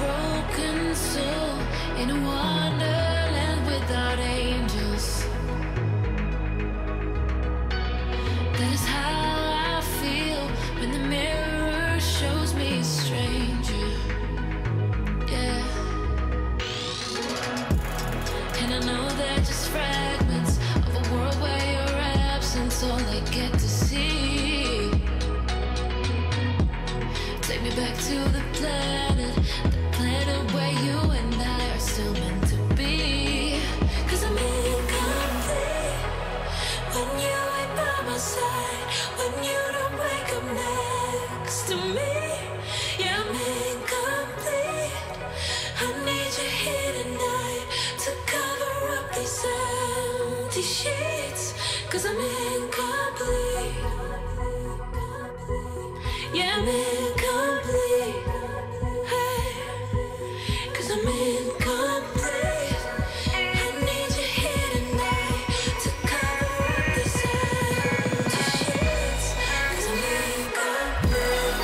broken soul in a wonderland without angels. That is how I feel when the mirror shows me a stranger. Yeah. And I know they're just fragments of a world where your absence all I get to see. Take me back to the planet where you and I are still meant to be. 'Cause I'm incomplete when you ain't by my side, when you don't wake up next to me. Yeah, I'm incomplete. I need you here tonight to cover up these empty sheets. 'Cause I'm incomplete. Yeah, I'm incomplete. Hey, 'cause I'm incomplete. I need you here tonight to cover up these empty sheets. 'Cause I'm incomplete.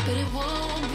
But it won't